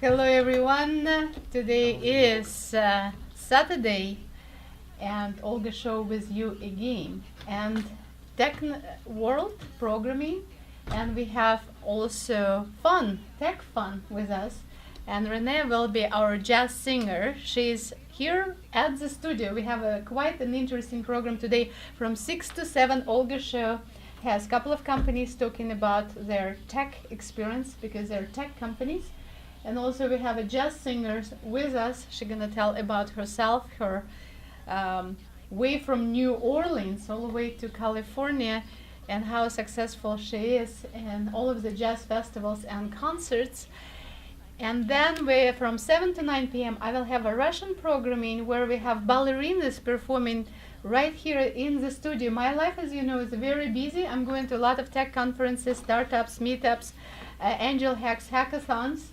Hello everyone. Today is Saturday and Olga show with you again and tech world programming, and we have also tech fun with us, and Renee will be our jazz singer. She's here at the studio. We have quite an interesting program today from 6 to 7. Olga show has a couple of companies talking about their tech experience because they're tech companies. And also we have a jazz singer with us. She's going to tell about herself, her way from New Orleans all the way to California, and how successful she is in all of the jazz festivals and concerts. And then from 7 to 9 p.m. I will have a Russian programming where we have ballerinas performing right here in the studio. My life, as you know, is very busy. I'm going to a lot of tech conferences, startups, meetups, angel hacks, hackathons.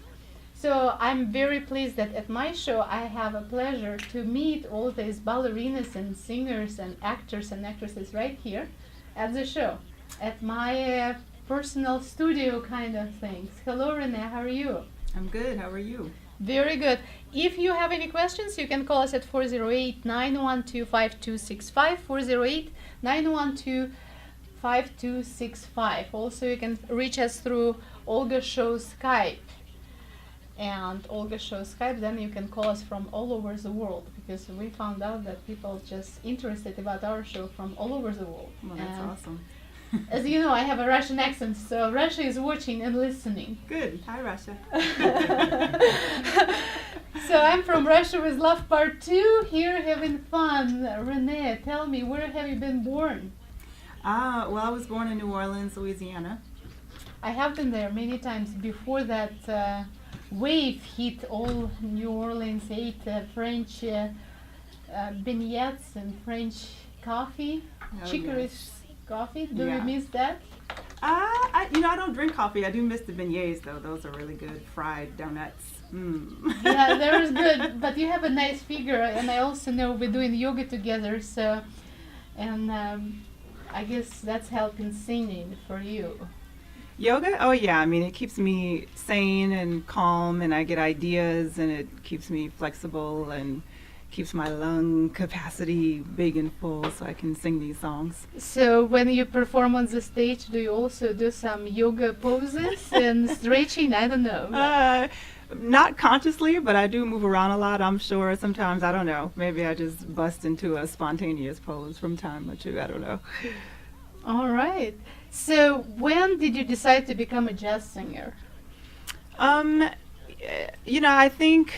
So I'm very pleased that at my show I have a pleasure to meet all these ballerinas and singers and actors and actresses right here at the show, at my personal studio kind of things. Hello Renee, how are you? I'm good, how are you? Very good. If you have any questions, you can call us at 408-912-5265, 408-912-5265. Also, you can reach us through Olga Show Skype. And Olga Show Skype, then you can call us from all over the world, because we found out that people just interested about our show from all over the world. Well, that's awesome. As you know, I have a Russian accent, so Russia is watching and listening. Good. Hi, Russia. So I'm from Russia with Love Part 2, here having fun. Renee, tell me, where have you been born? Well, I was born in New Orleans, Louisiana. I have been there many times. Before that wave hit all New Orleans, ate French beignets and French coffee, chicory coffee. Do you miss that? I don't drink coffee. I do miss the beignets, though. Those are really good, fried donuts. Yeah, they're good, but you have a nice figure, and I also know we're doing yoga together, so, and I guess that's helping singing for you. Yoga? Oh, yeah. I mean, it keeps me sane and calm, and I get ideas, and it keeps me flexible and keeps my lung capacity big and full so I can sing these songs. So when you perform on the stage, do you also do some yoga poses and stretching? I don't know. Not consciously, but I do move around a lot, I'm sure. Sometimes, I don't know, maybe I just bust into a spontaneous pose from time to, I don't know. All right. So when did you decide to become a jazz singer? I think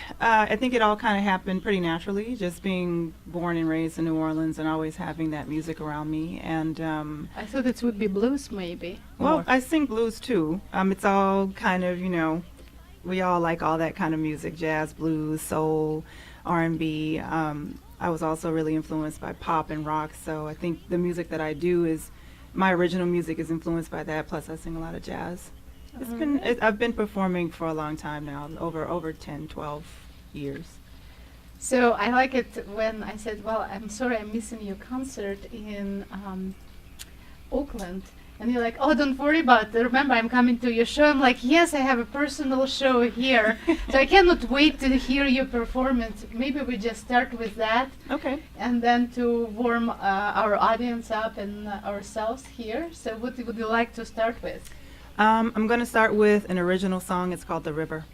it all kind of happened pretty naturally, just being born and raised in New Orleans and always having that music around me. And I thought it would be blues, maybe. Well, I sing blues too. It's all kind of, we all like all that kind of music: jazz, blues, soul, R&B. I was also really influenced by pop and rock, so I think the music that I do my original music is influenced by that. Plus, I sing a lot of jazz. I've been performing for a long time now, over 10, 12 years. So I like it when I said, well, I'm sorry I'm missing your concert in Oakland. And you're like, oh, don't worry about it. Remember, I'm coming to your show. I'm like, yes, I have a personal show here. So I cannot wait to hear your performance. Maybe we just start with that. Okay. And then to warm our audience up and ourselves here. So what would you like to start with? I'm going to start with an original song. It's called The River.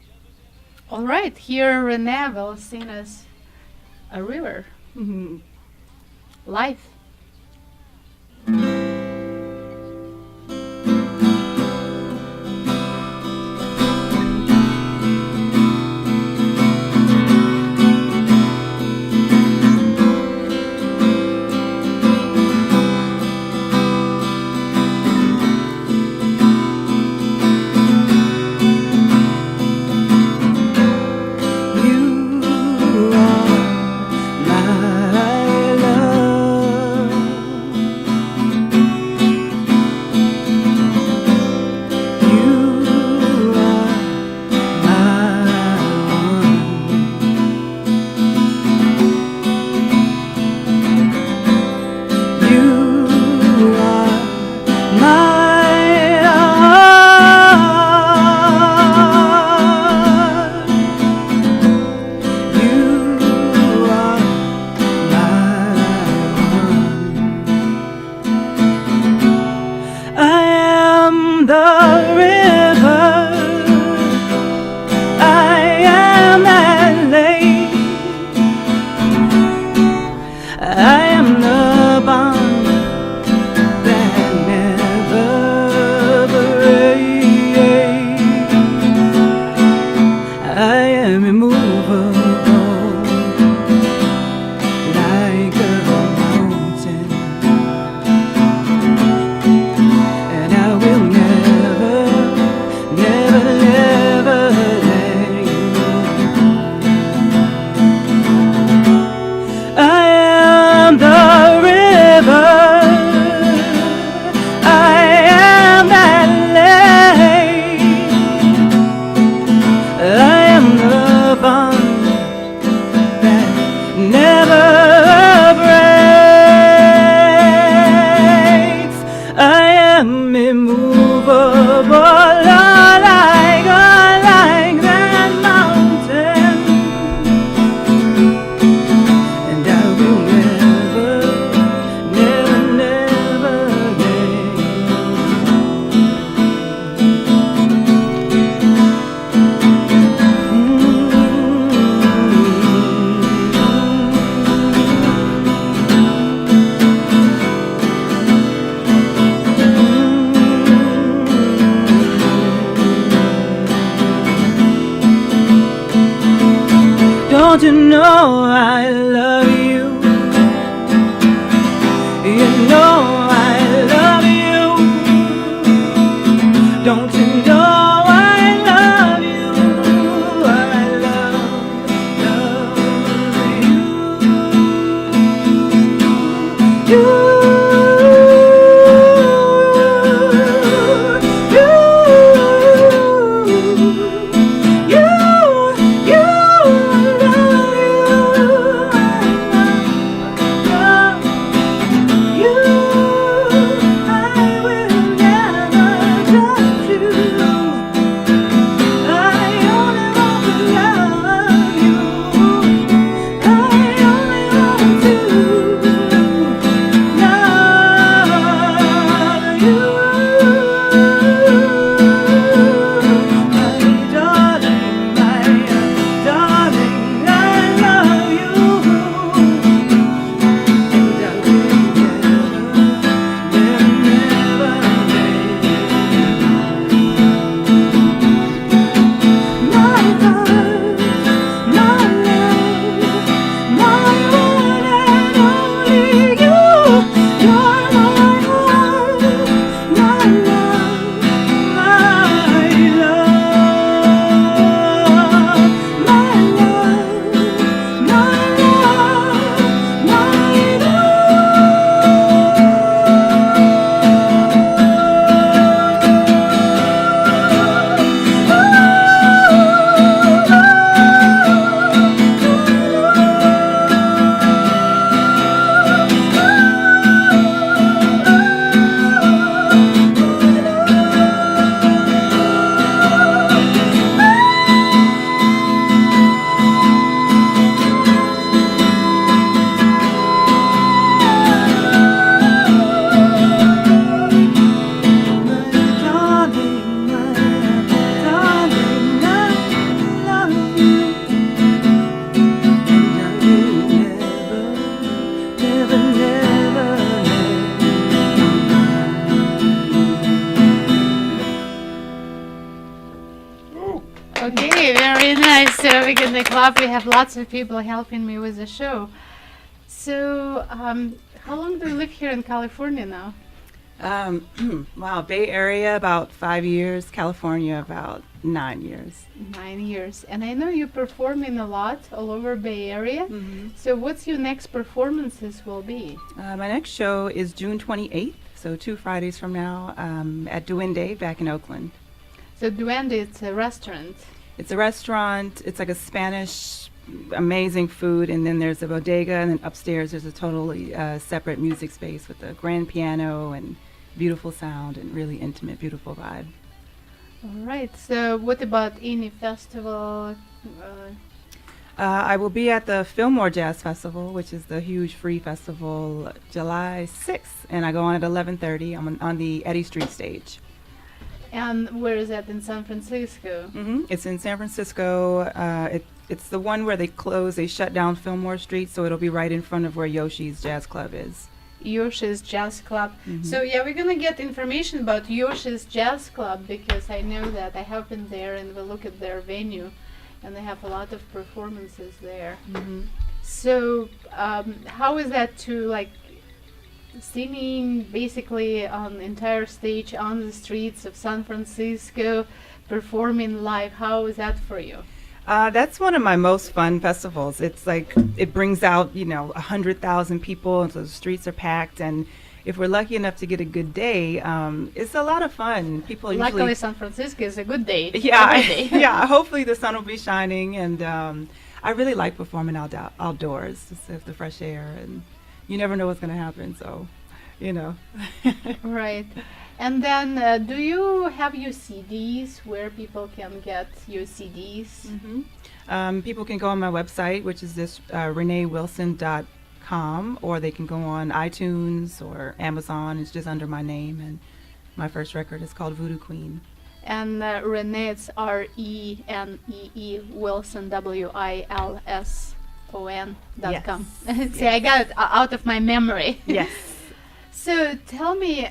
All right. Here Renee will sing us a river. Life. My love. Don't you know I love you? You know I love you. Don't you know I love you? I love you. Okay, very nice. So we're gonna clap. We have lots of people helping me with the show. So, how long do you live here in California now? Wow, Bay Area about 5 years, California about 9 years. 9 years. And I know you're performing a lot all over Bay Area. So what's your next performances will be? My next show is June 28th, so 2 Fridays from now, at Duende back in Oakland. So Duende, it's a restaurant. It's a restaurant. It's like a Spanish, amazing food, and then there's a bodega, and then upstairs there's a totally separate music space with a grand piano and beautiful sound and really intimate, beautiful vibe. All right. So what about any festival? I will be at the Fillmore Jazz Festival, which is the huge free festival, July 6th, and I go on at 11:30. I'm on the Eddy Street stage. And where is that, in San Francisco? It's in San Francisco. It's the one where they shut down Fillmore Street, so it'll be right in front of where Yoshi's Jazz Club is. Yoshi's Jazz Club. So yeah, we're gonna get information about Yoshi's Jazz Club, because I know that I have been there and we look at their venue, and they have a lot of performances there. So how is that to like singing basically on the entire stage on the streets of San Francisco, performing live? How is that for you? That's one of my most fun festivals. It's like it brings out 100,000 people, and so the streets are packed. And if we're lucky enough to get a good day, it's a lot of fun. People Luckily, usually, San Francisco is a good day. Yeah, every day. yeah. Hopefully the sun will be shining, and I really like performing outdoors, just the fresh air, and you never know what's going to happen. So, Right. And then, do you have your CDs where people can get your CDs? People can go on my website, which is this reneewilson.com, or they can go on iTunes or Amazon. It's just under my name, and my first record is called Voodoo Queen. And Renee, it's RENEE Wilson, WILSON.com. Yes. See, I got it out of my memory. Yes. So tell me,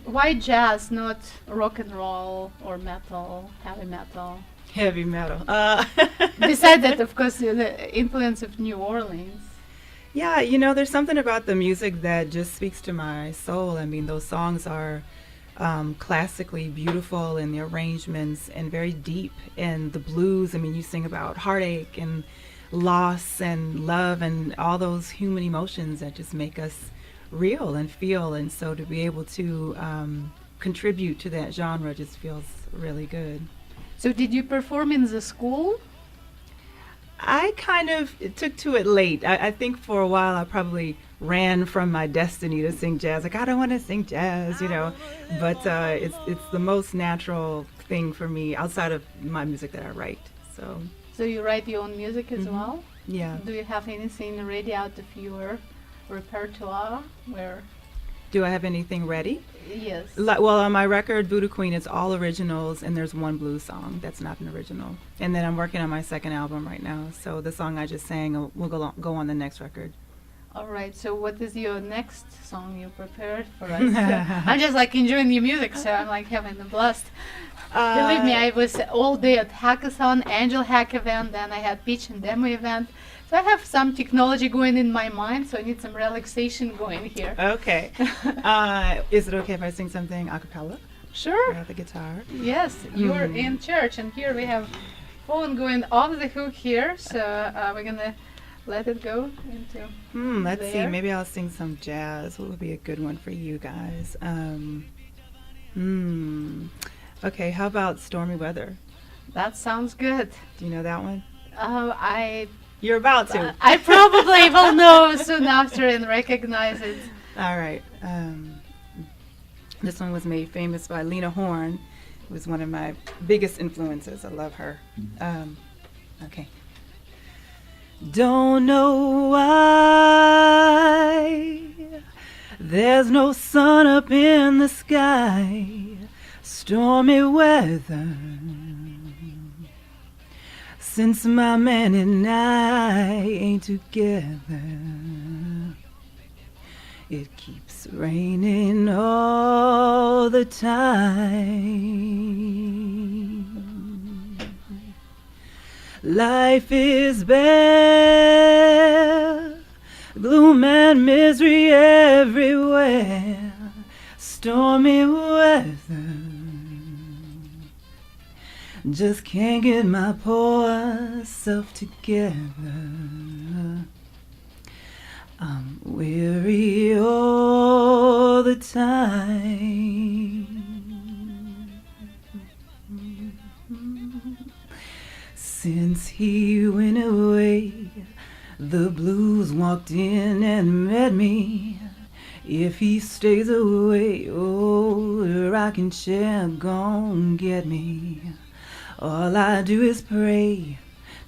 why jazz, not rock and roll or metal, heavy metal? Heavy metal. Besides that, of course, the influence of New Orleans. Yeah, there's something about the music that just speaks to my soul. I mean, those songs are classically beautiful in the arrangements and very deep. And the blues, I mean, you sing about heartache and loss and love and all those human emotions that just make us real and feel. And so to be able to contribute to that genre just feels really good. So did you perform in the school? I kind of took to it late. I think for a while I probably ran from my destiny to sing jazz. Like, I don't want to sing jazz. But it's the most natural thing for me outside of my music that I write. So you write your own music as well? Yeah. Do you have anything ready out of your repertoire? Do I have anything ready? Yes. Well, on my record, Voodoo Queen, it's all originals, and there's one blues song that's not an original. And then I'm working on my second album right now, so the song I just sang will go on the next record. All right. So what is your next song you prepared for us? I'm just like enjoying your music, so I'm like having a blast. Believe me, I was all day at Hackathon, Angel Hack event, then I had pitch and demo event. So I have some technology going in my mind, so I need some relaxation going here. Okay. Is it okay if I sing something a cappella? Sure. Or the guitar? Yes, you're in church, and here we have phone going off the hook here, so we're gonna let it go into Let's see. there. Maybe I'll sing some jazz. What would be a good one for you guys? Okay, how about Stormy Weather? That sounds good. Do you know that one? You're about to. I probably will know soon after and recognize it. All right. This one was made famous by Lena Horne, who was one of my biggest influences. I love her. Okay. Don't know why there's no sun up in the sky, stormy weather, since my man and I ain't together. It keeps raining all the time. Life is bare, gloom and misery everywhere, stormy weather. Just can't get my poor self together. I'm weary all the time. Since he went away, the blues walked in and met me. If he stays away, oh, the rocking chair gon' get me. All I do is pray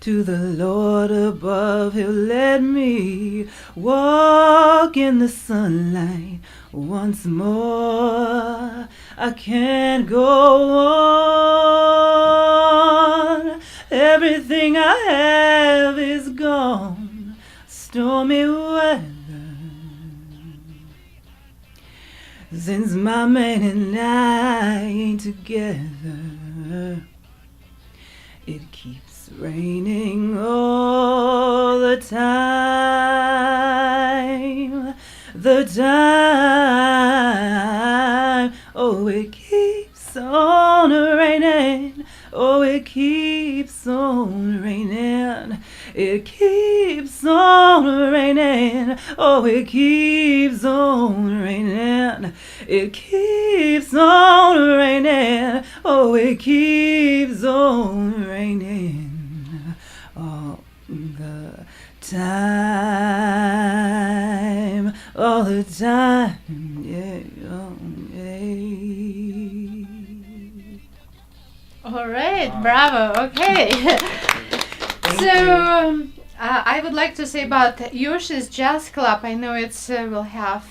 to the Lord above, he'll let me walk in the sunlight once more. I can't go on, everything I have is gone, stormy weather. Since my man and I ain't together, it keeps raining all the time, oh, it keeps on raining, oh, it keeps on raining, it keeps on raining, oh, it keeps on raining, it keeps on raining, oh, it keeps on raining all the time, all the time, yeah, oh, yeah. All right, bravo. Okay. So I would like to say about Yoshi's Jazz Club. I know it's will have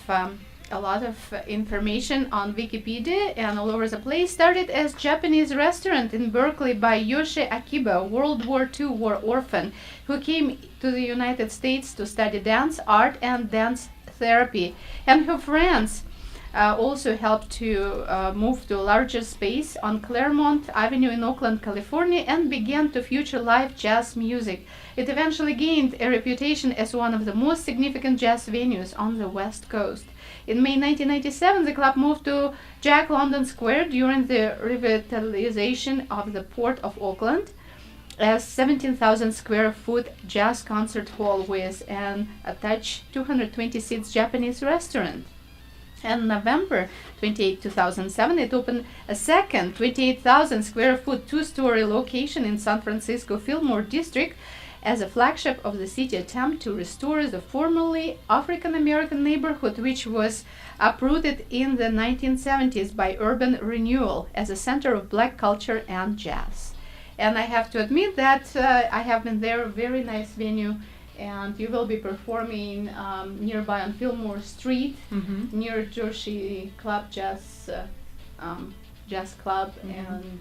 a lot of information on Wikipedia and all over the place. Started as Japanese restaurant in Berkeley by Yoshi Akiba, World War II war orphan, who came to the United States to study dance, art, and dance therapy, and her friends also helped to move to a larger space on Claremont Avenue in Oakland, California, and began to feature live jazz music. It eventually gained a reputation as one of the most significant jazz venues on the West Coast. In May 1997, the club moved to Jack London Square during the revitalization of the Port of Oakland as 17,000 square foot jazz concert hall with an attached 220 seats Japanese restaurant. And November 28, 2007, it opened a second 28,000 square foot two-story location in San Francisco Fillmore District as a flagship of the city attempt to restore the formerly African American neighborhood, which was uprooted in the 1970s by urban renewal as a center of black culture and jazz. And I have to admit that I have been there, very nice venue, and you will be performing nearby on Fillmore Street, near Jersey Club Jazz Club, and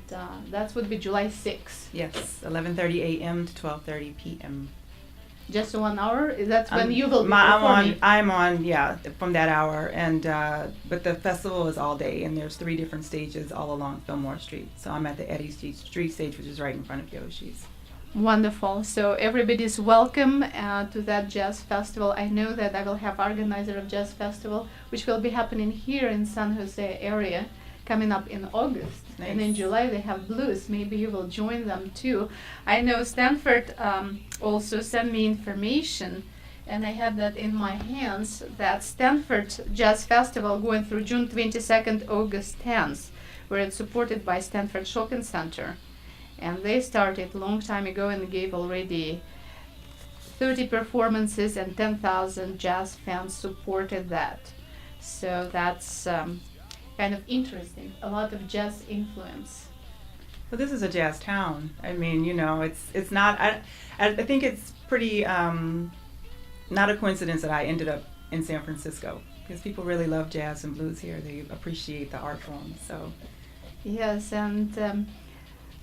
that would be July 6th. Yes, 11:30 a.m. to 12:30 p.m. Just 1 hour? That's when you will be performing? I'm on, yeah, from that hour, and but the festival is all day, and there's 3 different stages all along Fillmore Street. So I'm at the Eddy Street stage, which is right in front of Yoshi's. Wonderful. So everybody's welcome to that jazz festival. I know that I will have organizer of jazz festival, which will be happening here in San Jose area, coming up in August. Nice. And in July they have blues. Maybe you will join them too. I know Stanford also sent me information, and I have that in my hands, that Stanford Jazz Festival going through June 22nd, August 10th, where it's supported by Stanford Shopping Center. And they started a long time ago and gave already 30 performances, and 10,000 jazz fans supported that. So that's kind of interesting. A lot of jazz influence. Well, this is a jazz town. I mean, you know, it's not. I think it's pretty not a coincidence that I ended up in San Francisco, because people really love jazz and blues here. They appreciate the art form. So yes, and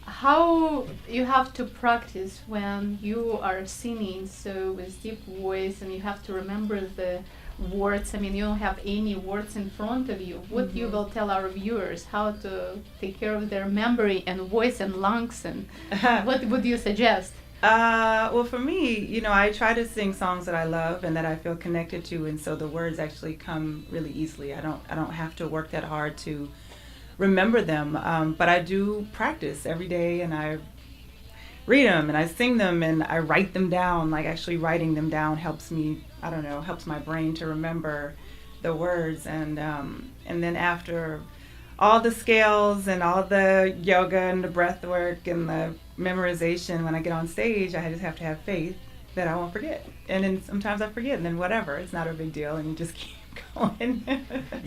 how you have to practice when you are singing so with deep voice, and you have to remember the words. I mean, you don't have any words in front of you. What you will tell our viewers how to take care of their memory and voice and lungs, and what would you suggest? Well, for me, you know, I try to sing songs that I love and that I feel connected to, and so the words actually come really easily. I don't have to work that hard to remember them, but I do practice every day, and I read them and I sing them and I write them down. Like, actually writing them down helps me, I don't know, helps my brain to remember the words, and then after all the scales and all the yoga and the breath work and the memorization, when I get on stage, I just have to have faith that I won't forget. And then sometimes I forget, and then whatever, it's not a big deal, and you just keep going.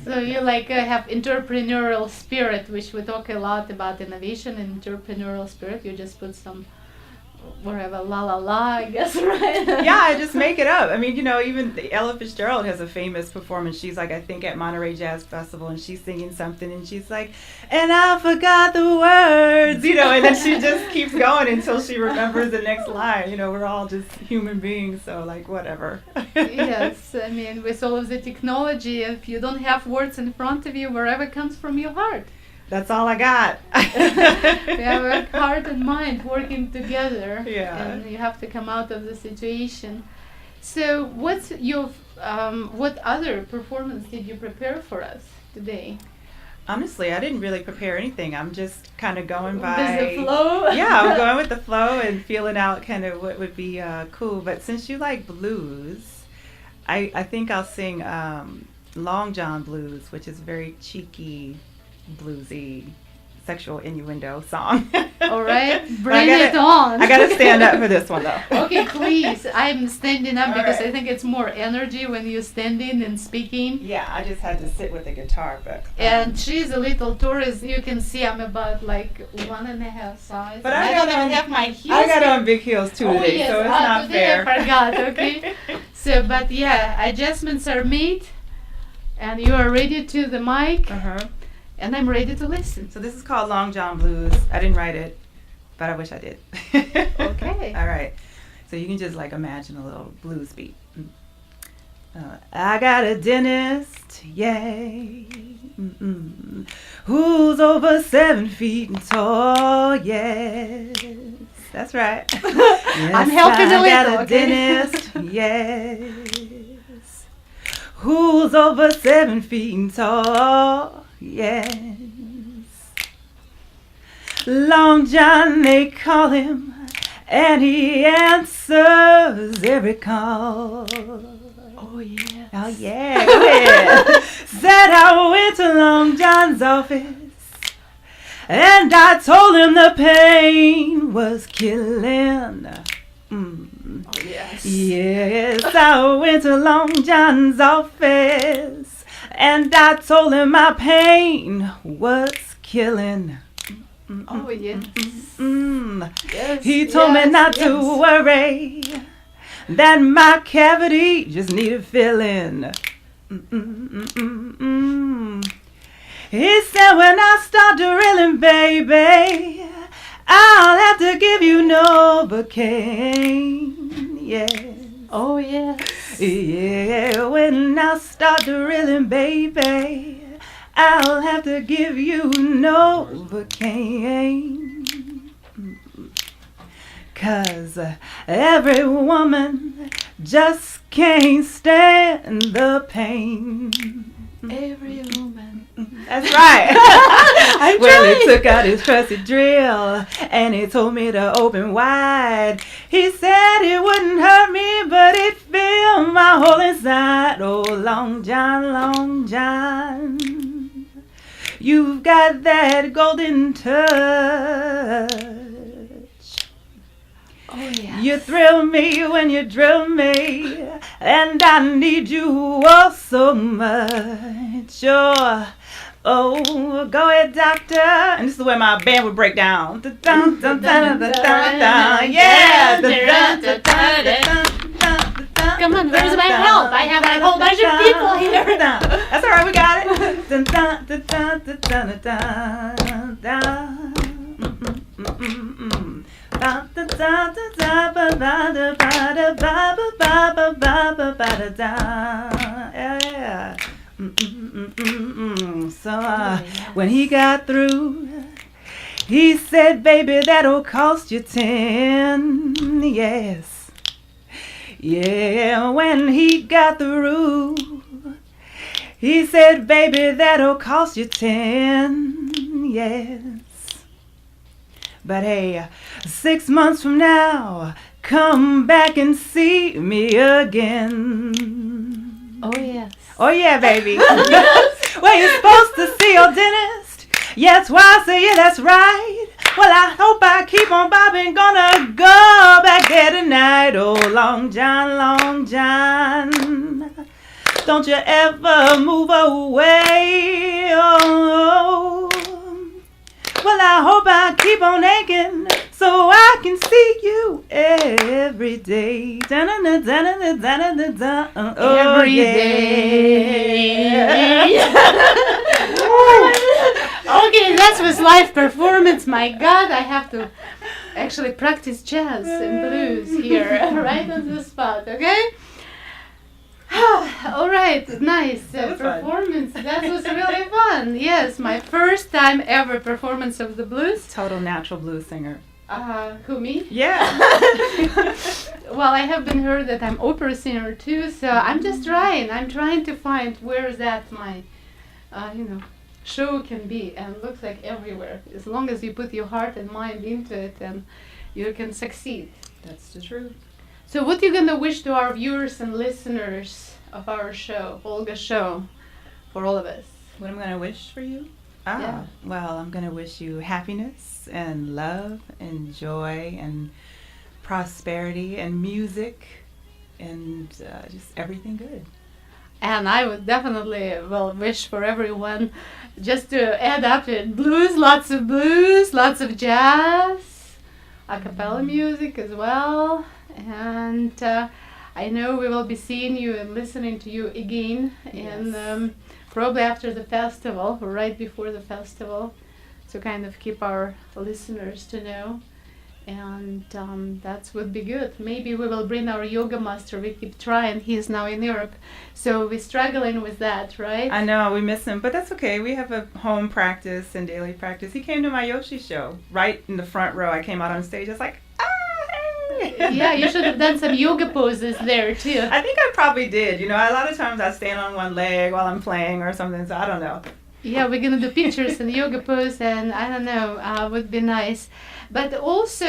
So you have entrepreneurial spirit, which we talk a lot about innovation and entrepreneurial spirit. You just put some wherever la la la, I guess, right? Yeah, I just make it up. I mean, you know, even Ella Fitzgerald has a famous performance. She's like, I think at Monterey Jazz Festival, and she's singing something, and she's like, and I forgot the words, you know, and then she just keeps going until she remembers the next line. You know, we're all just human beings, so like whatever. Yes, I mean, with all of the technology, if you don't have words in front of you, wherever comes from your heart. That's all I got. We have heart and mind working together, yeah. And you have to come out of the situation. So, what's your what other performance did you prepare for us today? Honestly, I didn't really prepare anything. I'm just kind of going by the flow. Yeah, I'm going with the flow and feeling out kind of what would be cool. But since you like blues, I think I'll sing Long John Blues, which is very cheeky, bluesy, sexual innuendo song. All right, bring it on. I gotta stand up for this one though. Okay, please. I'm standing up because right. I think it's more energy when you're standing and speaking. Yeah, I just had to sit with the guitar, but. And she's a little tourist. You can see I'm about like 1.5 size. But I don't even have my heels. I got on big heels too today, yes. so it's not today fair. I forgot. Okay. So, but yeah, adjustments are made, and you are ready to the mic. And I'm ready to listen. So this is called Long John Blues. I didn't write it, but I wish I did. Okay. All right. So you can just like imagine a little blues beat. I got a dentist, yay, who's over 7 feet tall, yes, that's right. Yes, I'm helping a little, I got a okay? dentist, yes, who's over 7 feet tall, yes. Long John, they call him, and he answers every call. Oh, yeah. Oh, yeah, go ahead. Said I went to Long John's office, and I told him the pain was killing. Oh, yes. Yes, I went to Long John's office, and I told him my pain was killing. Oh, yes. Yes. He told me yes, not yes. to worry, that my cavity just needed filling. He said when I start drilling, baby, I'll have to give you Novocaine. Yeah. Oh, yes. Yeah, when I start drilling, baby, I'll have to give you Novocaine. 'Cause every woman just can't stand the pain. Every woman. That's right. I'm Well, trying. he took out his trusty drill and he told me to open wide. He said it wouldn't hurt me, but it filled my whole inside. Oh, Long John, Long John, you've got that golden touch. Oh, yeah. You thrill me when you drill me, and I need you oh so much. Oh, go ahead, doctor. And this is where my band would break down. Yeah. Come on, where's my help? I have a whole bunch of people here. That's all right, we got it. Yeah. So when he got through, he said, baby, that'll cost you 10. Yes. Yeah, when he got through, he said, baby, that'll cost you 10. Yes. But hey, 6 months from now, come back and see me again. Oh, yes. Oh, yeah, baby. Well, you're supposed to see your dentist. Yeah, twice a year, that's right. Well, I hope I keep on bobbing. Gonna go back there tonight. Oh, Long John, Long John, don't you ever move away. Oh. Well, I hope I keep on aching so I can see you every day. Every day. Okay, that was live performance. My God, I have to actually practice jazz and blues here, right on the spot, okay? All right, nice That was fun. performance. That was really fun. Yes, my first time ever performance of the blues. Total natural blues singer. Who, me? Yeah. Well, I have been heard that I'm opera singer too, so I'm just trying. I'm trying to find where that my, show can be, and it looks like everywhere. As long as you put your heart and mind into it, then you can succeed. That's the truth. So what you gonna wish to our viewers and listeners of our show, Olga's show, for all of us? What I'm going to wish for you? Yeah. Well, I'm going to wish you happiness and love and joy and prosperity and music and just everything good. And I would definitely wish for everyone just to add up to it. Blues, lots of jazz, a cappella music as well. And I know we will be seeing you and listening to you again, and probably after the festival, or right before the festival, to kind of keep our listeners to know. and that would be good. Maybe we will bring our yoga master. We keep trying. He's now in Europe, so we're struggling with that, right? I know, we miss him, but that's okay. We have a home practice and daily practice. He came to my Yoshi show right in the front row. I came out on stage. I was like, hey! Yeah, you should have done some yoga poses there too. I think I probably did. You know, a lot of times I stand on one leg while I'm playing or something, so I don't know. Yeah, we're gonna do pictures and yoga pose, and I don't know, would be nice. But also,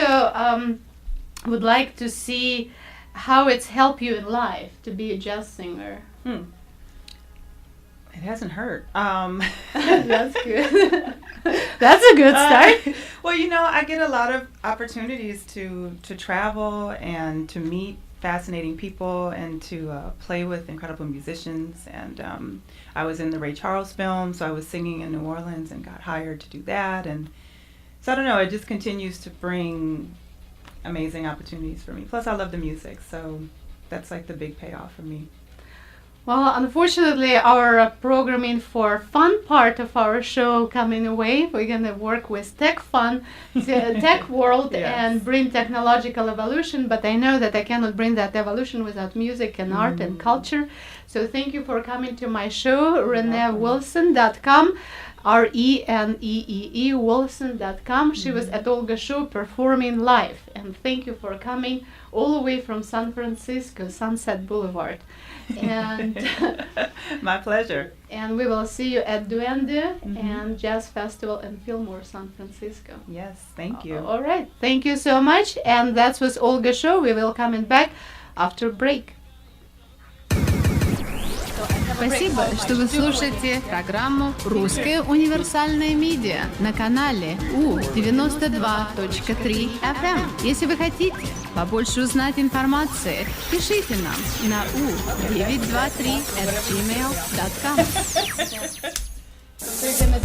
would like to see how it's helped you in life to be a jazz singer. It hasn't hurt. That's good. That's a good start. Well, you know, I get a lot of opportunities to travel and to meet fascinating people and to play with incredible musicians. And I was in the Ray Charles film, so I was singing in New Orleans and got hired to do that. And so I don't know, it just continues to bring amazing opportunities for me. Plus I love the music, so that's like the big payoff for me. Well, unfortunately, our programming for fun part of our show coming away. We're going to work with tech fun, tech world, Yes. and bring technological evolution. But I know that I cannot bring that evolution without music and art and culture. So thank you for coming to my show, ReneeWilson.com. RENEE Wilson.com. She was at Olga's show performing live. And thank you for coming all the way from San Francisco, Sunset Boulevard. And My pleasure. and we will see you at Duende and Jazz Festival in Fillmore, San Francisco. Yes, thank you. All right. Thank you so much. And that was Olga show. We will coming back after break. Спасибо, что вы слушаете программу «Русская универсальная медиа» на канале U92.3 FM. Если вы хотите побольше узнать информации, пишите нам на u923@gmail.com.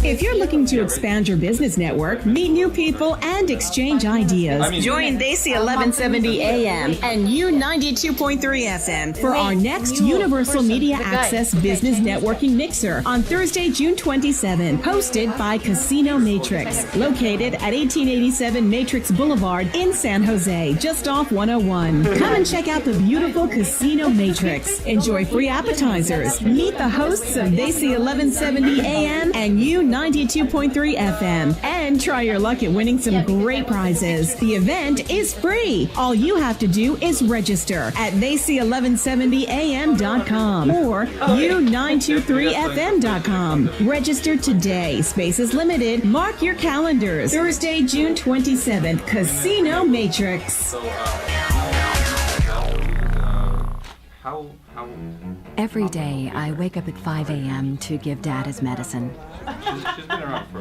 If you're looking to expand your business network, meet new people, and exchange ideas, join Desi 1170 AM and U92.3 FM for our next Universal Media Access Business Networking Mixer on Thursday, June 27, hosted by Casino Matrix, located at 1887 Matrix Boulevard in San Jose, just off 101. Come and check out the beautiful Casino Matrix. Enjoy free appetizers. Meet the hosts of Desi 1170 AM and U92.3 FM, and try your luck at winning some great prizes. The event is free. All you have to do is register at theyc1170am.com or u923fm.com. Register today. Space is limited. Mark your calendars. Thursday, June 27th, Casino Matrix. Every day, I wake up at 5 a.m. to give Dad his medicine.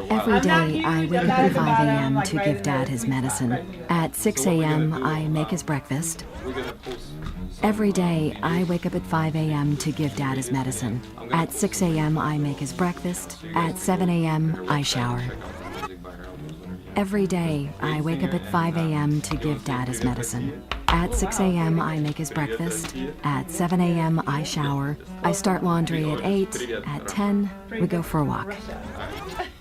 Every day, I wake up at 5 a.m. to give Dad his medicine. At 6 a.m., I make his breakfast. Every day, I wake up at 5 a.m. to give Dad his medicine. At 6 a.m., I make his breakfast. At 7 a.m., I shower. Every day, I wake up at 5 a.m. to give Dad his medicine. At 6 a.m., I make his breakfast. At 7 a.m., I shower. I start laundry at 8. At 10, we go for a walk.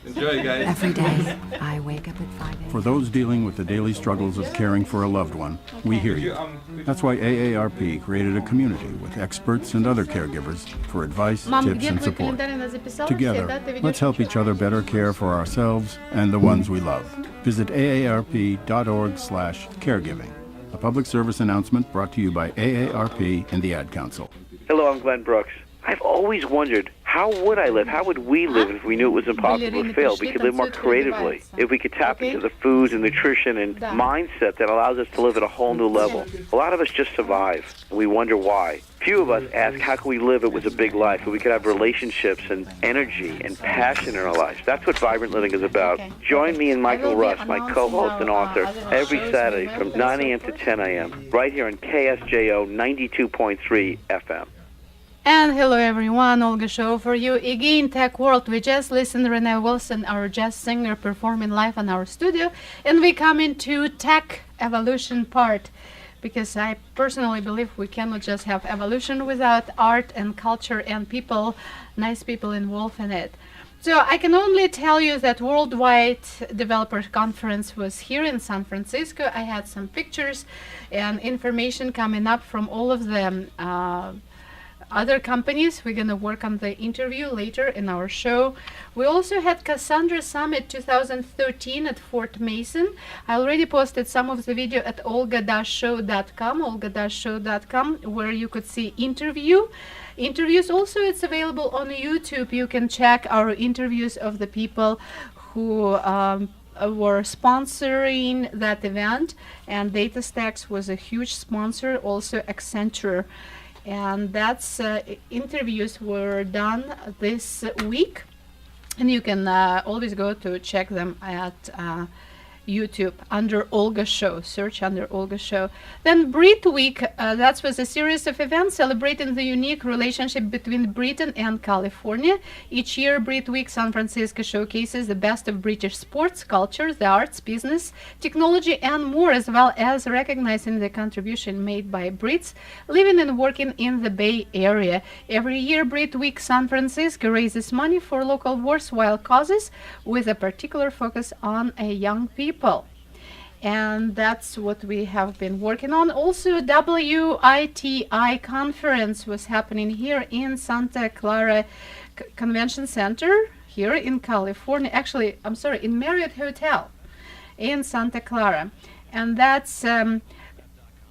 Enjoy, guys. Every day, I wake up at 5 a.m. For those dealing with the daily struggles of caring for a loved one, we hear you. That's why AARP created a community with experts and other caregivers for advice, Мам, tips, где and твой support. календарь она записала? Together, Всегда ты ведешь let's help учет. each other better care for ourselves and the ones we love. Visit aarp.org/caregiving. A public service announcement brought to you by AARP and the Ad Council. Hello, I'm Glenn Brooks. I've always wondered, how would I live? How would we live if we knew it was impossible to fail? We could live more creatively, if we could tap into the foods and nutrition and mindset that allows us to live at a whole new level. A lot of us just survive, and we wonder why. Few of us ask, how could we live it was a big life, where we could have relationships and energy and passion in our lives. That's what Vibrant Living is about. Join me and Michael Russ, my co-host and author, every Saturday from 9 a.m. to 10 a.m., right here on KSJO 92.3 FM. And hello everyone, Olga show for you again, Tech World. We just listened to Renee Wilson, our jazz singer, performing live in our studio, and we come into tech evolution part, because I personally believe we cannot just have evolution without art and culture and people, nice people involved in it. So I can only tell you that Worldwide Developers Conference was here in San Francisco. I had some pictures and information coming up from all of the other companies. We're going to work on the interview later in our show. We also had Cassandra Summit 2013 at Fort Mason. I already posted some of the video at olga-show.com, where you could see interviews. Also, it's available on YouTube. You can check our interviews of the people who were sponsoring that event, and DataStax was a huge sponsor, also Accenture. And that's interviews were done this week, and you can always go to check them at YouTube under Olga Show. Search under Olga Show. Then Brit Week, that was a series of events celebrating the unique relationship between Britain and California. Each year, Brit Week San Francisco showcases the best of British sports, culture, the arts, business, technology, and more, as well as recognizing the contribution made by Brits living and working in the Bay Area. Every year, Brit Week San Francisco raises money for local worthwhile causes with a particular focus on young people. And that's what we have been working on. Also, WITI conference was happening here in Santa Clara Convention Center here in California. Actually, I'm sorry, in Marriott Hotel in Santa Clara. And that's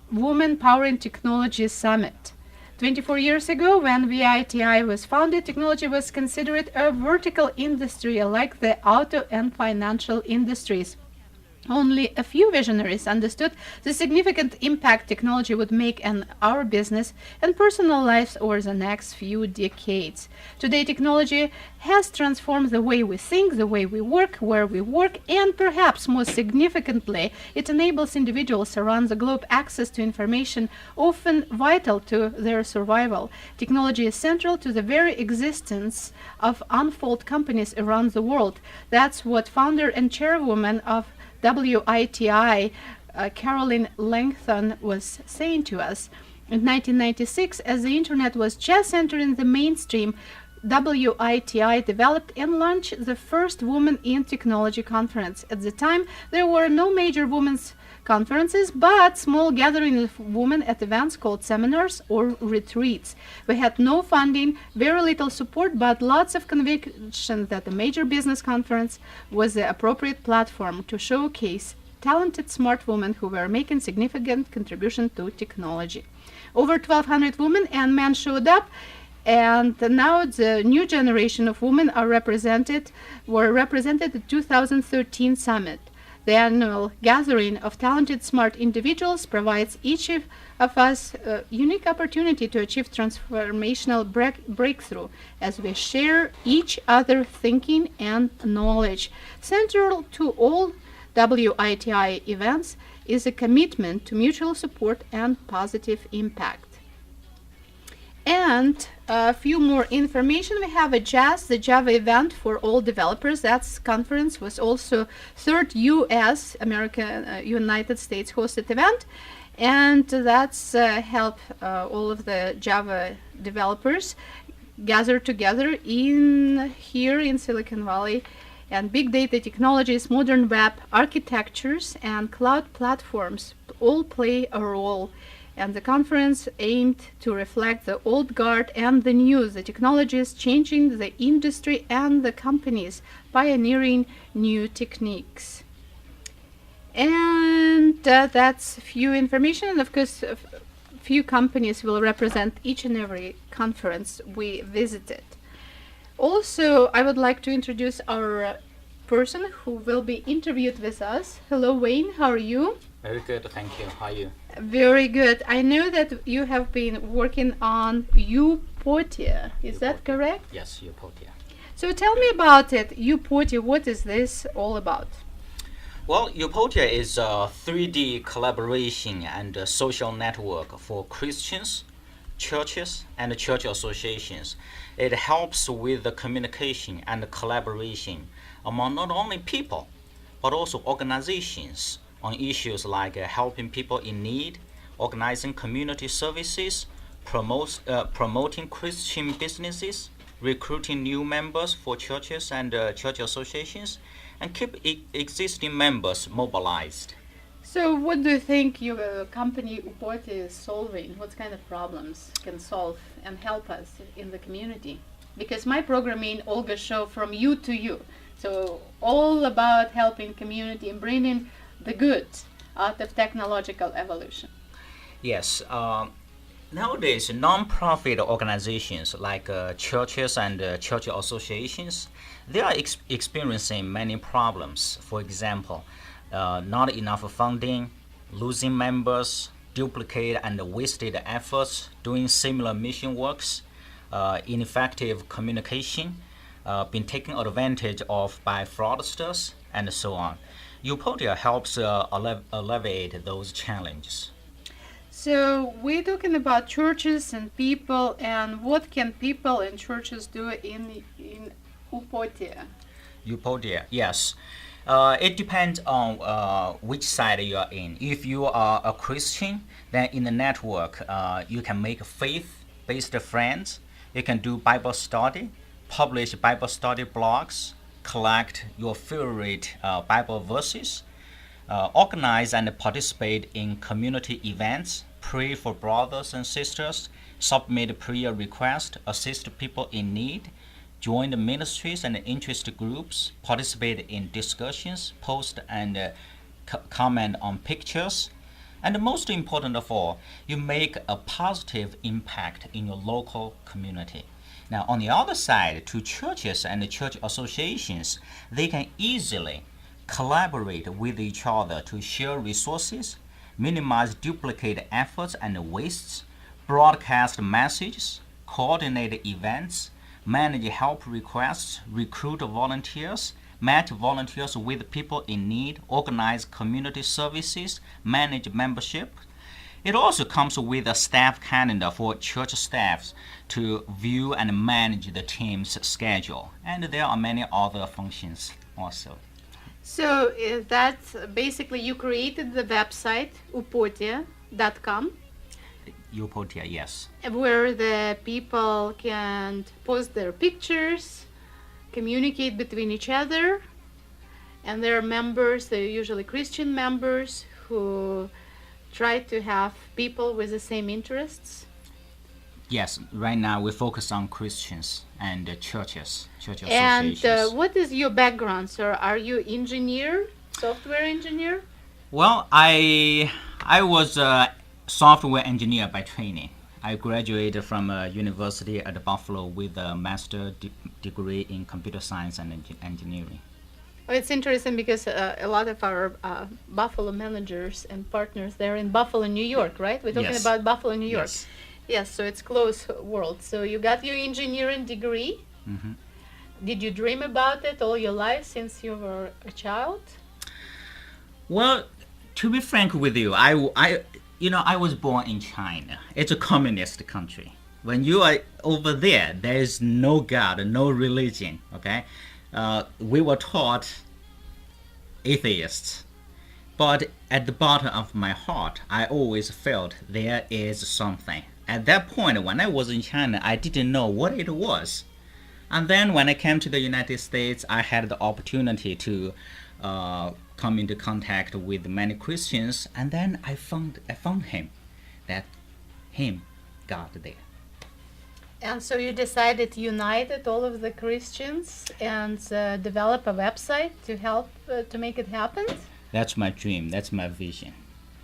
Women Powering Technology Summit. 24 years ago, when WITI was founded, technology was considered a vertical industry like the auto and financial industries. Only a few visionaries understood the significant impact technology would make on our business and personal lives over the next few decades. Today, technology has transformed the way we think, the way we work, where we work, and perhaps most significantly, it enables individuals around the globe access to information often vital to their survival. Technology is central to the very existence of unfold companies around the world. That's what founder and chairwoman of WITI, Caroline Langton, was saying to us. In 1996, as the internet was just entering the mainstream, WITI developed and launched the first Women in Technology conference. At the time, there were no major women's conferences, but small gatherings of women at events called seminars or retreats. We had no funding, very little support, but lots of conviction that a major business conference was the appropriate platform to showcase talented, smart women who were making significant contribution to technology. Over 1,200 women and men showed up, and now the new generation of women were represented at the 2013 summit. The annual gathering of talented, smart individuals provides each of us a unique opportunity to achieve transformational breakthrough as we share each other thinking and knowledge. Central to all WITI events is a commitment to mutual support and positive impact. And a few more information. We have the Java event for all developers. That conference was also third United States hosted event, and that's help all of the Java developers gather together here in Silicon Valley. And big data technologies, modern web architectures, and cloud platforms all play a role. And the conference aimed to reflect the old guard and the new, the technologies changing the industry and the companies pioneering new techniques. And that's few information. And of course, a few companies will represent each and every conference we visited. Also, I would like to introduce our person who will be interviewed with us. Hello, Wayne. How are you? Very good, thank you. How are you? Very good. I know that you have been working on Uportia. Is that correct? Yes, Uportia. So tell me about it. Uportia, what is this all about? Well, Uportia is a 3D collaboration and a social network for Christians, churches, and church associations. It helps with the communication and collaboration among not only people, but also organizations on issues like helping people in need, organizing community services, promoting Christian businesses, recruiting new members for churches and church associations, and keep existing members mobilized. So what do you think your company Uporte is solving? What kind of problems can solve and help us in the community? Because my programming, Olga show from you to you. So all about helping community and bringing the good out of technological evolution. Yes. Nowadays, non-profit organizations like churches and church associations, they are experiencing many problems. For example, not enough funding, losing members, duplicate and wasted efforts doing similar mission works, ineffective communication, being taken advantage of by fraudsters, and so on. Upodia helps alleviate those challenges. So we're talking about churches and people, and what can people and churches do in Upodia? Upodia, yes. It depends on which side you are in. If you are a Christian, then in the network, you can make faith-based friends. You can do Bible study, publish Bible study blogs, collect your favorite Bible verses, organize and participate in community events, pray for brothers and sisters, submit prayer requests, assist people in need, join the ministries and interest groups, participate in discussions, post and comment on pictures, and most important of all, you make a positive impact in your local community. Now, on the other side, to churches and church associations, they can easily collaborate with each other to share resources, minimize duplicate efforts and wastes, broadcast messages, coordinate events, manage help requests, recruit volunteers, match volunteers with people in need, organize community services, manage membership. It also comes with a staff calendar for church staffs to view and manage the team's schedule. And there are many other functions also. So that's basically you created the website upotia.com. Upotia, yes. Where the people can post their pictures, communicate between each other, and their members, they're usually Christian members who try to have people with the same interests. Yes, right now we focus on Christians and churches, church And associations. what is your background, sir? Are you engineer, software engineer? Well, I was a software engineer by training. I graduated from a university at Buffalo with a master degree in computer science and engineering. Oh, it's interesting because a lot of our Buffalo managers and partners, they're in Buffalo, New York, right? We're talking Yes. about Buffalo, New York. Yes. Yes, so it's close world. So you got your engineering degree. Mm-hmm. Did you dream about it all your life since you were a child? Well, to be frank with you, I was born in China. It's a communist country. When you are over there, there is no God, no religion. Okay, we were taught atheists, but at the bottom of my heart, I always felt there is something. At that point, when I was in China, I didn't know what it was. And then when I came to the United States, I had the opportunity to come into contact with many Christians, and then I found God there. And so you decided to unite all of the Christians and develop a website to help to make it happen? That's my dream. That's my vision.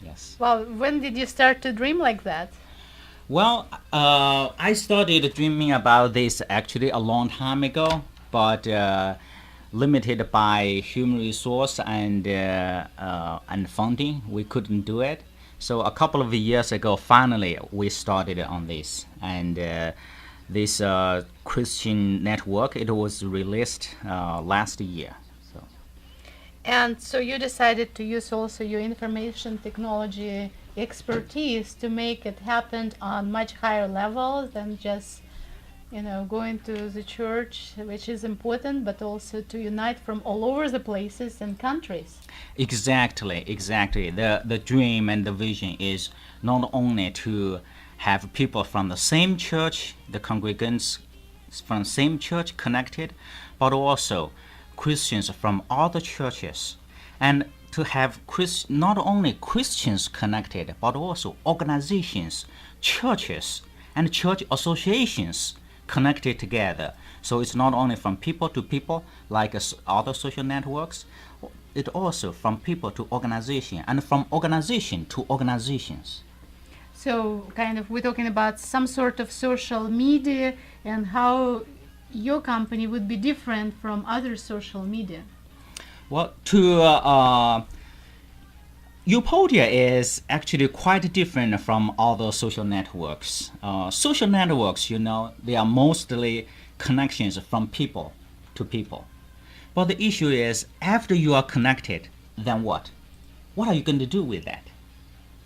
Yes. Well, when did you start to dream like that? Well, I started dreaming about this actually a long time ago, but limited by human resource and funding, we couldn't do it. So a couple of years ago, finally, we started on this. And this Christian network, it was released last year. And so you decided to use also your information technology expertise to make it happen on much higher levels than just, going to the church, which is important, but also to unite from all over the places and countries. Exactly. The dream and the vision is not only to have people from the same church, the congregants, from same church connected, but also Christians from other churches, and to have not only Christians connected, but also organizations, churches, and church associations connected together. So it's not only from people to people like other social networks, it also from people to organization, and from organization to organizations. So kind of we're talking about some sort of social media and how your company would be different from other social media. Well, Upodia is actually quite different from other social networks. Social networks, they are mostly connections from people to people. But the issue is, after you are connected, then what? What are you going to do with that?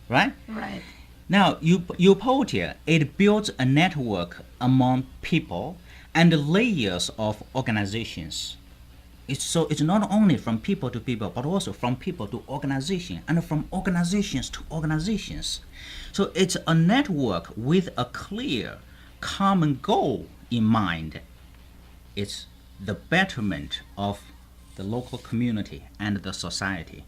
Right? Right. Now, Upodia, it builds a network among people and layers of organizations. It's not only from people to people, but also from people to organization, and from organizations to organizations. So it's a network with a clear, common goal in mind. It's the betterment of the local community and the society.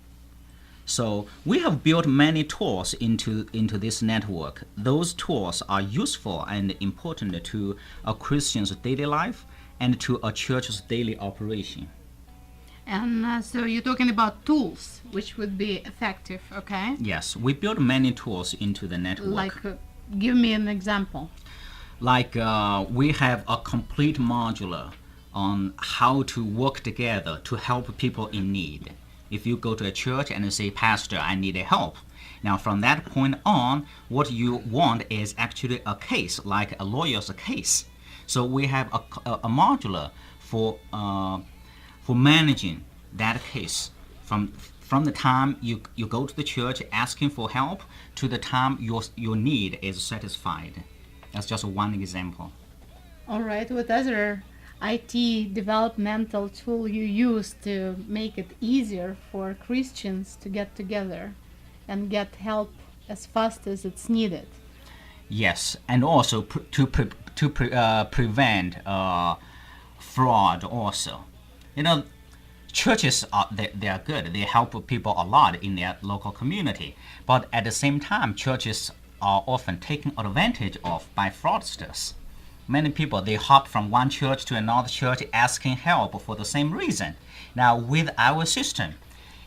So we have built many tools into this network. Those tools are useful and important to a Christian's daily life and to a church's daily operation. And so you're talking about tools which would be effective, okay? Yes, we built many tools into the network. Like, give me an example. Like we have a complete modular on how to work together to help people in need. If you go to a church and say, Pastor, I need help. Now, from that point on, what you want is actually a case, like a lawyer's case. So we have a modular for managing that case from the time you go to the church asking for help to the time your need is satisfied. That's just one example. All right. What other IT developmental tool you use to make it easier for Christians to get together and get help as fast as it's needed? Yes, and also to prevent fraud also. Churches they are good. They help people a lot in their local community. But at the same time, churches are often taken advantage of by fraudsters. Many people, they hop from one church to another church asking help for the same reason. Now, with our system,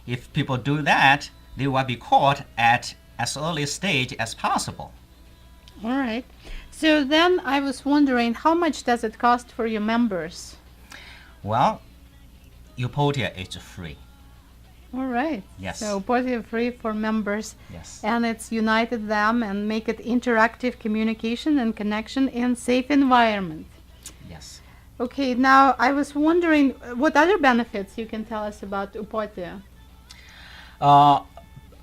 if people do that, they will be caught at as early stage as possible. All right. So then I was wondering, how much does it cost for your members? Well, Upodia is free. All right. Yes. So Upodia free for members. Yes. And it's united them and make it interactive communication and connection in safe environment. Yes. Okay. Now I was wondering, what other benefits you can tell us about Upodia?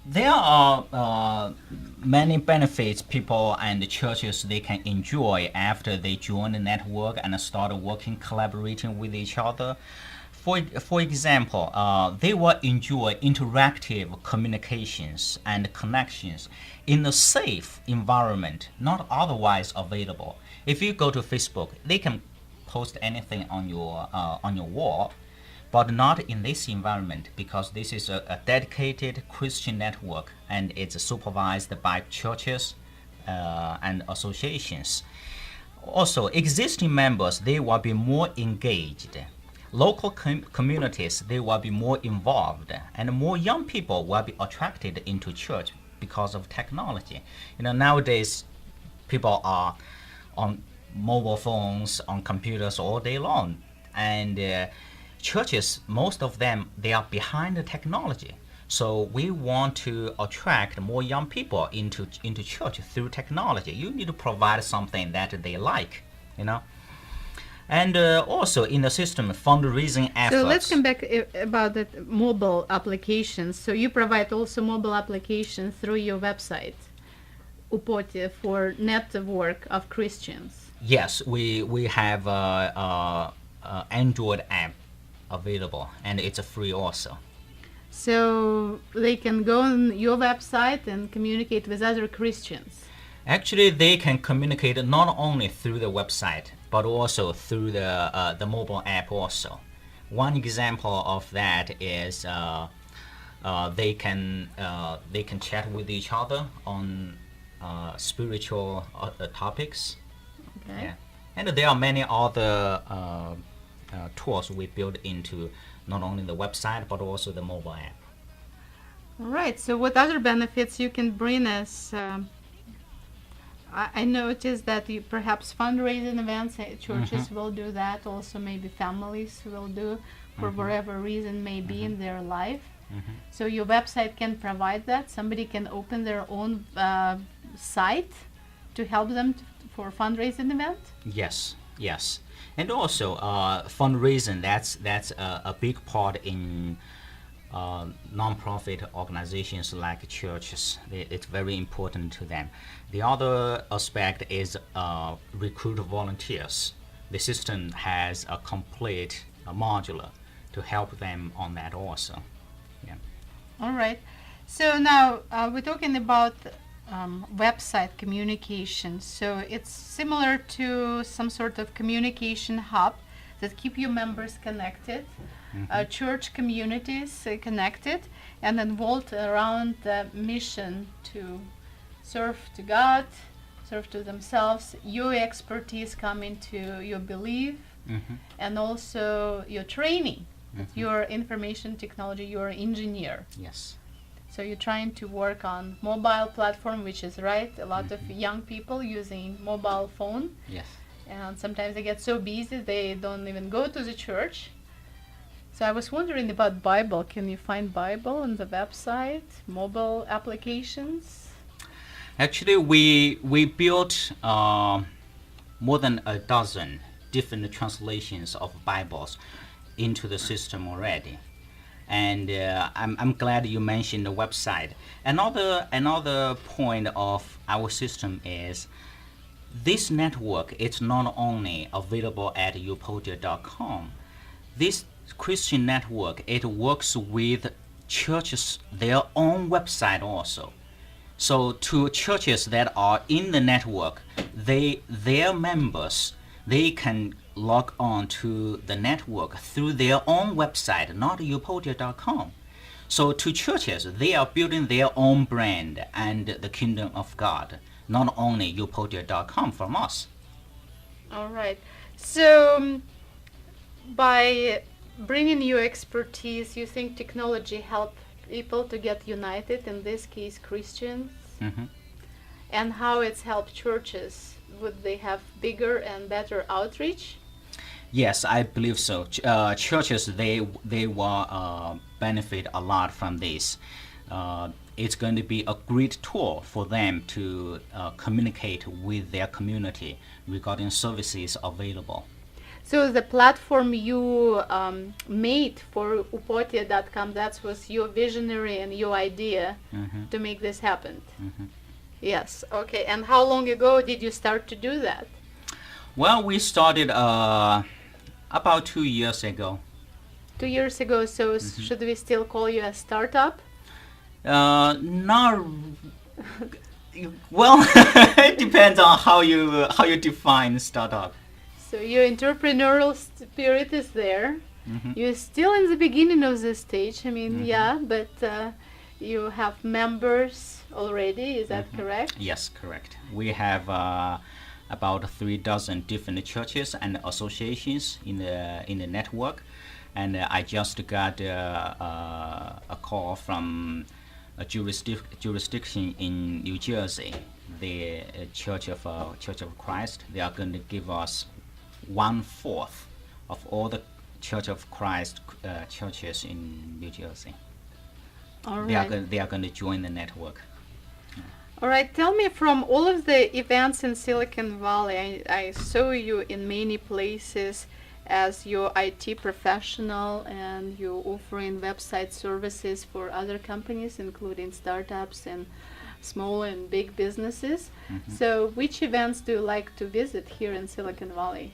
There are many benefits people and churches they can enjoy after they join the network and start working, collaborating with each other. For example, they will enjoy interactive communications and connections in a safe environment, not otherwise available. If you go to Facebook, they can post anything on your wall, but not in this environment, because this is a dedicated Christian network and it's supervised by churches and associations. Also, existing members, they will be more engaged. Local communities, they will be more involved, and more young people will be attracted into church because of technology. Nowadays, people are on mobile phones, on computers all day long, and churches, most of them, they are behind the technology. So we want to attract more young people into church through technology. You need to provide something that they like, And also in the system, fundraising efforts. So let's come back about the mobile applications. So you provide also mobile applications through your website, Upodia, for network of Christians. Yes, we have Android app available, and it's free also. So they can go on your website and communicate with other Christians. Actually, they can communicate not only through the website, but also through the mobile app also. One example of that is they can chat with each other on spiritual topics. Okay. Yeah. And there are many other tools we build into not only the website but also the mobile app. All right. So what other benefits you can bring us? I noticed that you perhaps fundraising events, churches will do that. Also, maybe families will do for whatever reason may be in their life. So your website can provide that. Somebody can open their own site to help them for fundraising event. Yes, yes, and also fundraising. That's a big part in non-profit organizations like churches. It's very important to them. The other aspect is recruit volunteers. The system has a complete modular to help them on that also. Yeah. All right. So now we're talking about website communication. So it's similar to some sort of communication hub that keep your members connected, church communities connected, and involved around the mission to serve to God, serve to themselves. Your expertise come into your belief, and also your training. Your information technology, you're an engineer. Yes. So you're trying to work on mobile platform, which is right. A lot of young people using mobile phone. Yes. And sometimes they get so busy they don't even go to the church. So I was wondering about Bible. Can you find Bible on the website, mobile applications? Actually, we built more than a dozen different translations of Bibles into the system already. And I'm glad you mentioned the website. Another point of our system is this network is not only available at upodia.com. This Christian network, it works with churches, their own website also. So to churches that are in the network, their members, they can log on to the network through their own website, not upodia.com. So to churches, they are building their own brand and the kingdom of God, not only upodia.com from us. All right. So by bringing your expertise, you think technology help people to get united, in this case Christians? And how it's helped churches? Would they have bigger and better outreach? Yes, I believe so. Churches, they will benefit a lot from this. It's going to be a great tool for them to communicate with their community regarding services available. So the platform you made for upodia.com, that was your visionary and your idea to make this happen. Yes, okay. And how long ago did you start to do that? Well, we started about 2 years ago. 2 years ago, so should we still call you a startup? Not well. It depends on how you define startup. So your entrepreneurial spirit is there. You're still in the beginning of this stage. I mean, yeah, but you have members already. Is that correct? Yes, correct. We have about 3 dozen different churches and associations in the network, and I just got a call from a jurisdiction in New Jersey, the Church of Christ. They are going to give us 1/4 of all the Church of Christ churches in New Jersey. All right. They are going to join the network. All right. Tell me, from all of the events in Silicon Valley, I saw you in many places as your IT professional, and you're offering website services for other companies, including startups and small and big businesses. So which events do you like to visit here in Silicon Valley?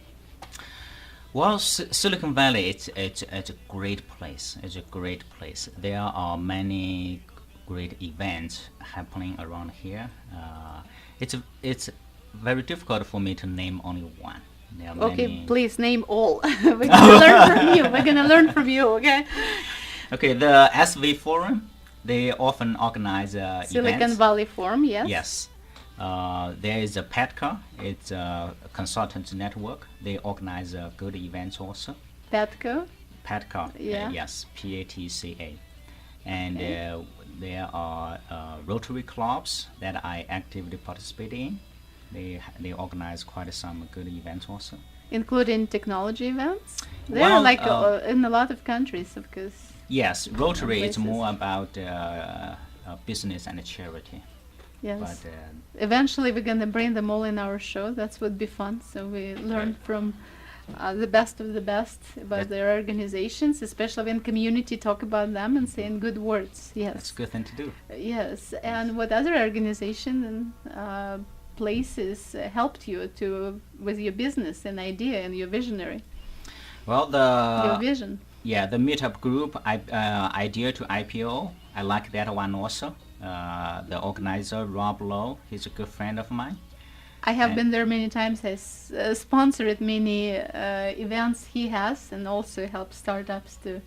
Well, Silicon Valley, it's a great place. It's a great place. There are many great events happening around here. It's very difficult for me to name only one. There are Okay, many. please name all. We're gonna learn from you. We're gonna learn from you. Okay. Okay, the SV Forum, they often organize Silicon events. Valley Forum. Yes. Yes. There is a PETCA, it's a consultant network. They organize good events also. Petco. PETCA, Yeah. yes, PATCA. And there are Rotary clubs that I actively participate in. They organize quite some good events also. Including technology events. They're Well, like in a lot of countries, of course. Yes, Rotary is places. more about business and charity. Yes. But Eventually, we're gonna bring them all in our show. That would be fun. So we learn from the best of the best about their organizations, especially when community talk about them and saying good words. Yes. that's a good thing to do. Yes. And what other organization and places helped you with your business and idea and your visionary, Well, your vision? yeah, the meetup group, idea to IPO, I like that one also. The organizer, Rob Lowe, he's a good friend of mine. I have And- been there many times. I sponsored many events he has, and also helped startups to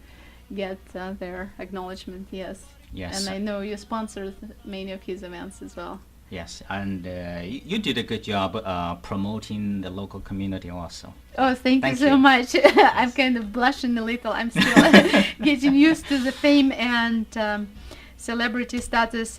get their acknowledgement. Yes. Yes. And I know you sponsored many of his events as well. Yes, and you did a good job promoting the local community also. Oh, thank Thank you so you. much. I'm kind of blushing a little. I'm still getting used to the fame and celebrity status.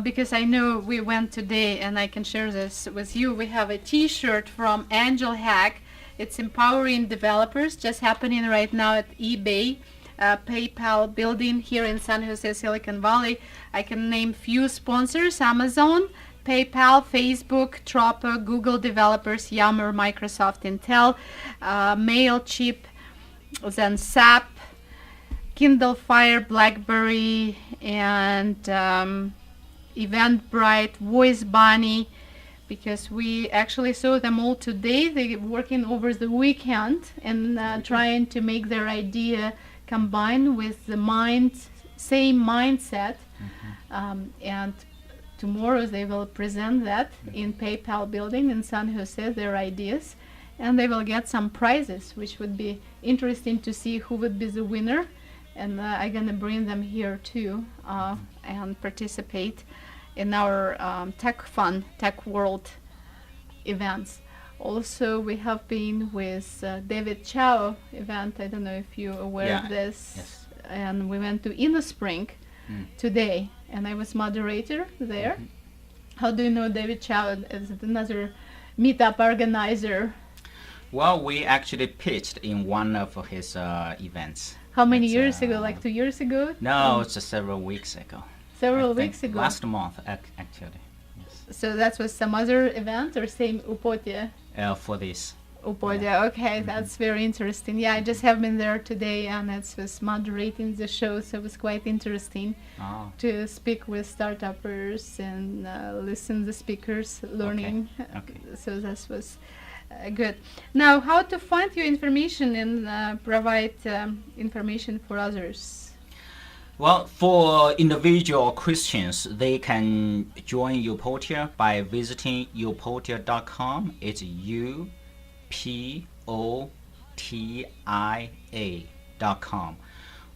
Because I know we went today, and I can share this with you. We have a T-shirt from Angel Hack. It's empowering developers, just happening right now at eBay, PayPal building here in San Jose, Silicon Valley. I can name few sponsors: Amazon, PayPal, Facebook, Tropper, Google developers, Yammer, Microsoft, Intel, Mailchimp, then SAP, Kindle Fire, BlackBerry, and Eventbrite, Voice Bunny, because we actually saw them all today. They're working over the weekend and trying to make their idea combine with the same mindset. And tomorrow they will present that in PayPal building in San Jose, their ideas, and they will get some prizes, which would be interesting to see who would be the winner. And I'm gonna bring them here too and participate in our Tech World events. Also, we have been with David Chow event. I don't know if you're aware of this. Yes. And we went to Inner Spring today, and I was moderator there. How do you know David Chow as another meetup organizer? Well, we actually pitched in one of his events. How many It's, years ago? Like 2 years ago? No, it's several weeks ago. Several I think weeks ago. Last month, actually. Yes. So that was some other event or same Upotia? For this. Upodia, okay, that's very interesting. Yeah, I just have been there today, and it was moderating the show, so it was quite interesting Oh, to speak with startuppers and listen the speakers, learning. Okay. So this was good. Now, how to find your information and provide information for others? well, for individual Christians, they can join Upotia by visiting upotia.com. It's upotia.com.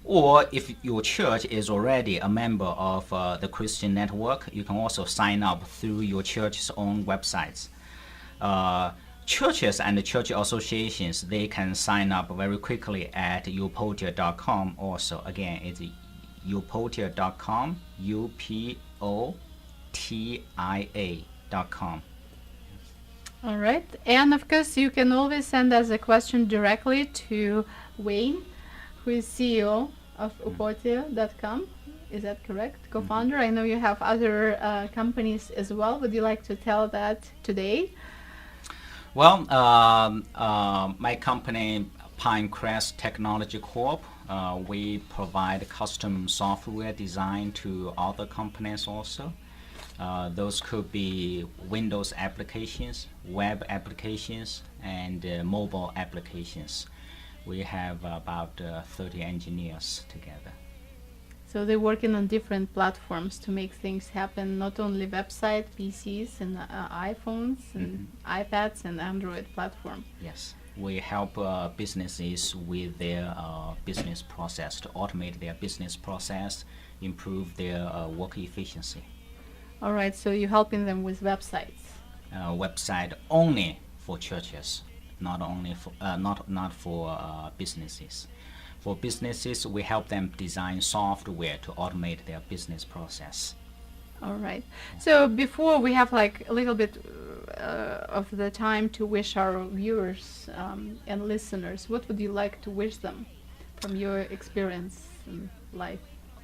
Or if your church is already a member of the Christian network, you can also sign up through your church's own websites. Churches and church associations, they can sign up very quickly at upotia.com also. Again, it's upotia.com, upotia.com. All right. And of course, you can always send us a question directly to Wayne, who is CEO of upotia.com. Is that correct? Co-founder. I know you have other companies as well. Would you like to tell that today? Well, my company, Pinecrest Technology Corp, we provide custom software design to other companies also. Those could be Windows applications, web applications, and mobile applications. We have about 30 engineers together. So they're working on different platforms to make things happen, not only website, PCs, and iPhones, and iPads, and Android platform. Yes, we help businesses with their business process, to automate their business process, improve their work efficiency. All right, so you're helping them with websites. Website only for churches, not only for not for businesses. For businesses, we help them design software to automate their business process. All right. So before we have like a little bit of the time to wish our viewers and listeners, what would you like to wish them from your experience in life?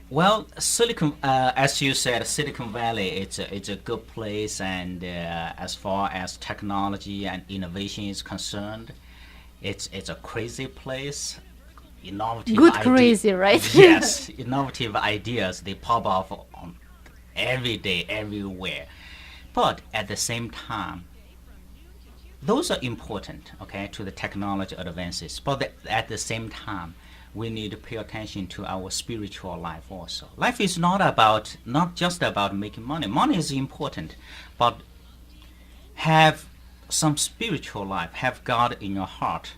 Well, as you said, Silicon Valley, it's a good place, and as far as technology and innovation is concerned, it's a crazy place. Innovative crazy, right? Yes, innovative ideas, they pop up on every day, everywhere. But at the same time, those are important, okay, to the technology advances. But at the same time, we need to pay attention to our spiritual life also. Life is not just about making money. Money is important, but have some spiritual life, have God in your heart.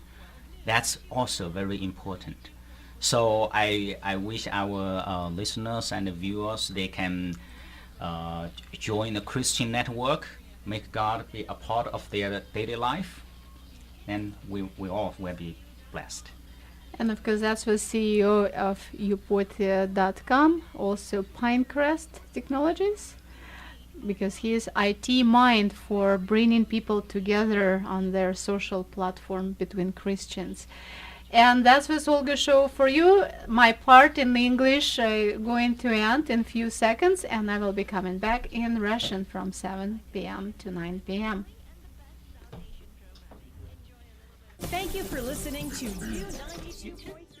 That's also very important. So I wish our listeners and viewers, they can join the Christian network, make God be a part of their daily life, and we all will be blessed. And of course, that's the CEO of Upotia.com, also Pinecrest Technologies, because he is IT mind for bringing people together on their social platform between Christians. And that was Olga show for you. My part in English going to end in a few seconds, and I will be coming back in Russian from 7 p.m. to 9 p.m. Thank you for listening to U92.3.